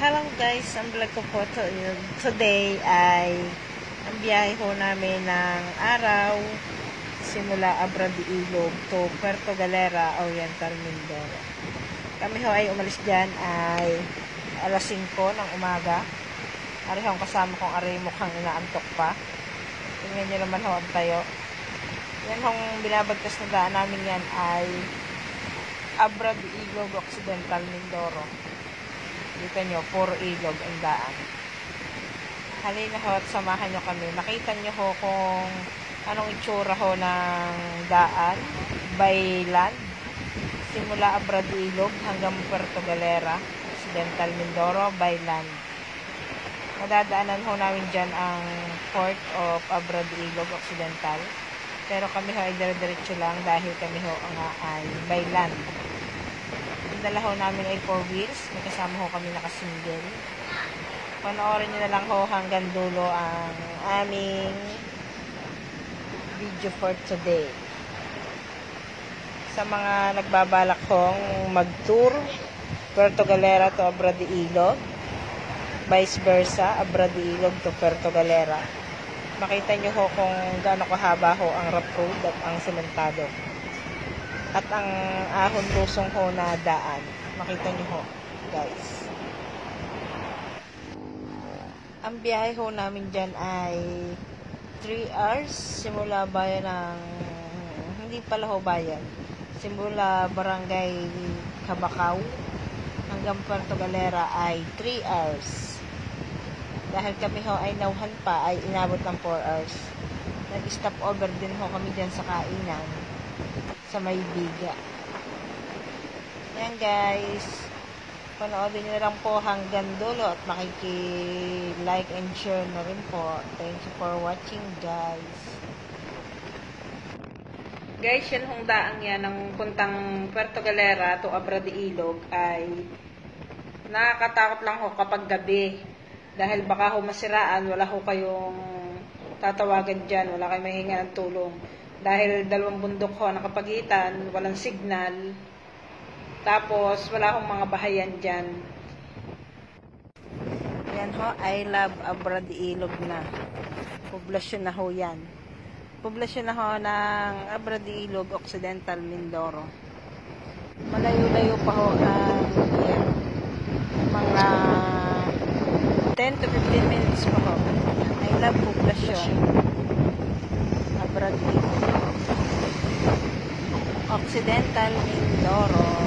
Hello guys, ang vlog ko po today ay ang biyahe ho namin ng araw simula Abra de Ilog to Puerto Galera, Oriental Mindoro. Kami ho ay umalis dyan ay alas 5 ng umaga. Ari ho ang kasama kong ari mukhang inaantok pa. Tingnan nyo naman ho ang tayo. Yan hong binabagtas na daan namin yan ay Abra de Ilog, Occidental Mindoro. Dito nyo, puro ilog ang daan. Halina ho at samahan nyo kami. Makita nyo ho kung anong itsura ho ng daan by land. Simula Abra de Ilog hanggang Puerto Galera, Occidental Mindoro by land. Madadaanan ho namin dyan ang Port of Abra de Ilog, Occidental. Pero kami ho ay dire-diretso lang dahil kami ho ay by land. Dala ho namin ay 4 wheels. May kasama ho kami nakasingle. Panoorin nyo na lang ho hanggang dulo ang aming video for today. Sa mga nagbabalak hong mag-tour Puerto Galera to Abra de Ilog, vice versa, Abra de Ilog to Puerto Galera, makita nyo ho kung gaano kahaba ho ang rough road at ang sementado. At ang ahon lusong ho na daan. Makita nyo ho, guys. Ang biyahe ho namin dyan ay 3 hours. Simula bayan ng... Hindi pala ho bayan. Simula barangay Cabacao hanggang Puerto Galera ay 3 hours. Dahil kami ho ay nauhan pa, ay inabot ng 4 hours. Nag-stop over din ho kami dyan sa kainan. Sa Maybiga. Yan guys. Panoodin nyo lang po hanggang dulo at makiki-like and share na rin po. Thank you for watching guys. Guys, yan hong daang yan ng puntang Puerto Galera to Abra de Ilog ay nakakatakot lang ho kapag gabi. Dahil baka ho masiraan, wala ho kayong tatawagan dyan, wala kayong mahinga ng tulong. Dahil dalawang bundok ho nakapagitan, walang signal, tapos wala akong mga bahayan dyan. Yan ho, I love Abra de Ilog na. Poblasyon na ho yan. Poblasyon na ho ng Abra de Ilog, Occidental Mindoro. Malayo-layo pa ho ang yan. Mga 10 to 15 minutes pa ho. I love poblasyon. Abra de Ilog. Occidental Mindoro.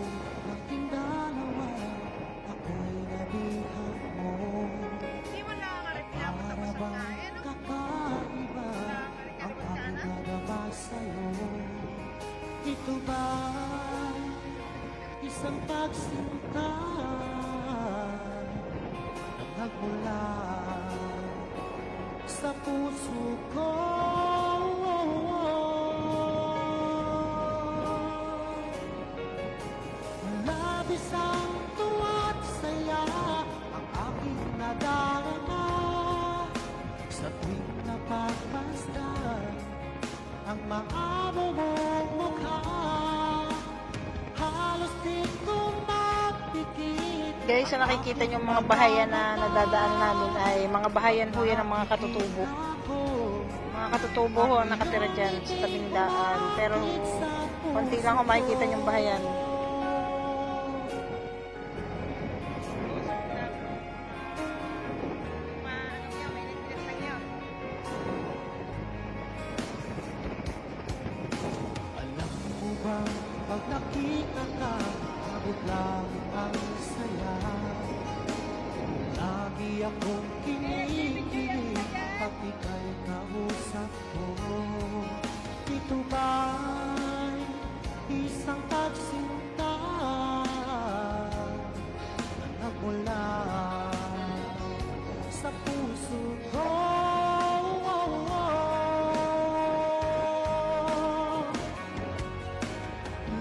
ating dalawa, ako'y nabihag mo. Hindi mo nakakareklamo Para tapos bang na. Eh, no? kakaiba ang aking nagaba sa'yo? Ito ba'y isang pagsinta na nagmula sa puso ko? Labis ang tuwa't saya ang aking nadarama sa tuwing napagmasdan ang maamo mong mukha. Halos di ko mapikit. Guys, so nakikita nyo mga bahayan na nadadaan namin ay mga bahayan ho yan ng mga katutubo. Mga katutubo ho ang nakatira dyan sa tabing daan. Pero konti lang ho makikita yung bahayan. Alam mo bang pag nakita ka, abot lang ang saya. Lagi akong kinikilig pag ika'y kausap ko. Ito ba'y isang pagsinta na nagmula sa puso ko?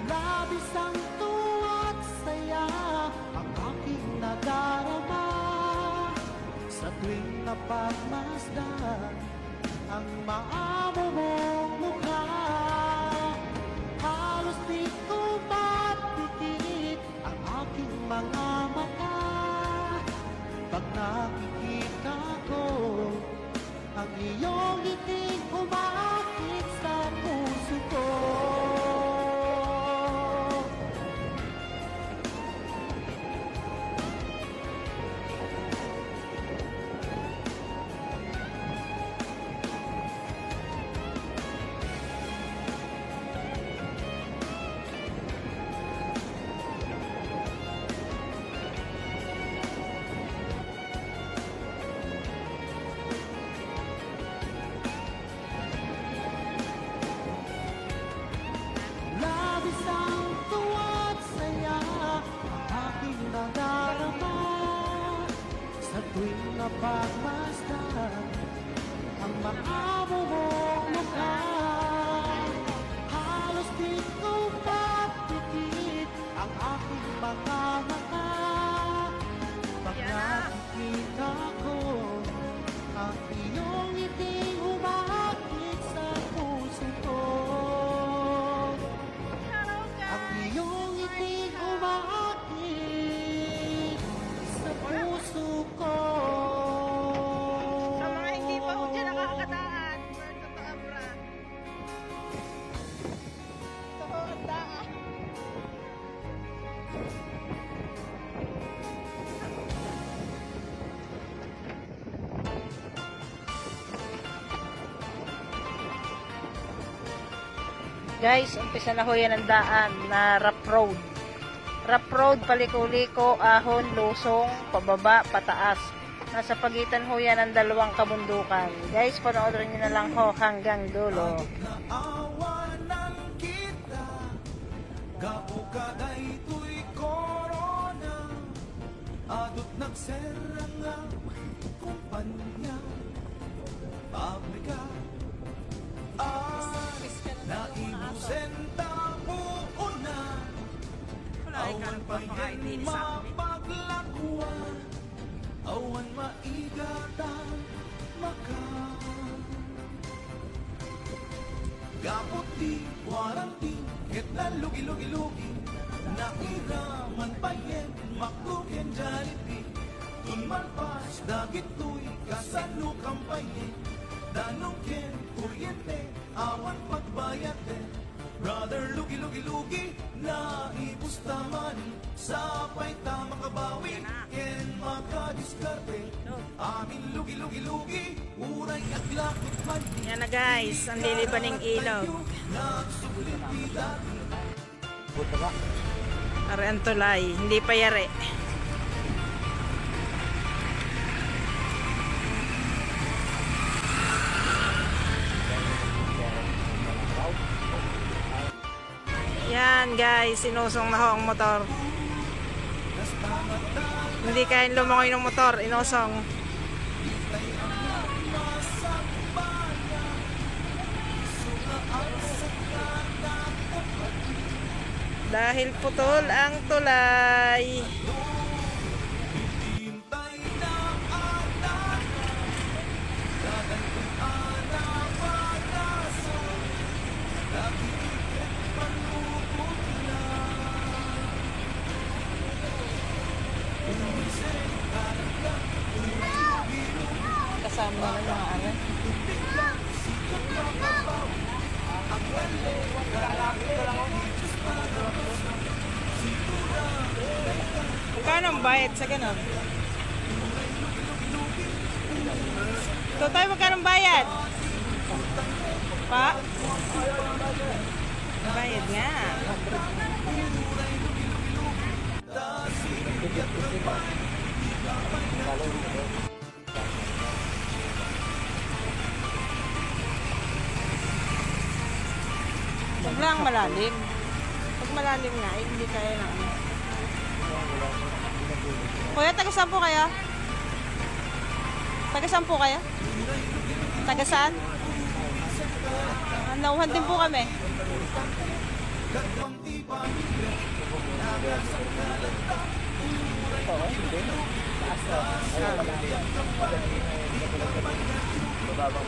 Labis ang tuwa't saya ang aking nadarama sa tuwing napagmasdan ang maamo mong mukha. Halos di ko mapikit ang aking mga mata pag nakikita ko ang iyong ngiting umakit sa puso ko. Labis ang tuwa't saya ang aking nadarama sa tuwing napagmasdan ang maamo mong mukha. Halos di ko mapikit ang aking mga mata pag nakikita ko ang iyong ngiting umakit sa puso ko. Ang iyong ngiting umakit sa puso ko. Sa mga hindi pa ho dyan nakakadaan, ito to Abra. Ito ho ang daan. Guys, umpisa na ho yan ang daan na rough road. Rough road, paliko-liko, ahon, lusong, pababa, pataas. Nasa pagitan ho yan ng dalawang kabundukan. Guys, panoorin nyo na lang ho hanggang dulo. Naawanan kita, kapukaday to'y korona, adot nagserang ang kumpanya, pabrika, naibusen tabuo na, awan pa yan mapaglakwa, awan maigata maka. Gapot di, warang di, ket na lugi-lugi-lugi, nairaman pa yen, makluken Jollibee, tunman pas, dagit tuy, kasanukang pa yen, danong ken, kuryente, awan pagbayate, brother lugi-lugi-lugi, naibus tamani, sapay ta makabawi, ken makadiskarte, amin lugi-lugi-lugi, uray at lakot man. Yan na guys, ang lilibaning ilog. Are ang tulay, hindi pa yari. Yan guys, sinusong na ho ang motor. Hindi kain lumangoy ng motor, inosong. Dahil putol ang tulay. Kasama na mga anak. Magkano ang bayad sa ganun? Ito tayo, magkano ang bayad? Pa? Bayad nga. Huwag lang malalim. Pag malalim nga, eh, hindi kaya na ano. Kuya, taga-saan po kayo? Taga-saan po kayo? Taga-saan? Nauhan din po kami. Babang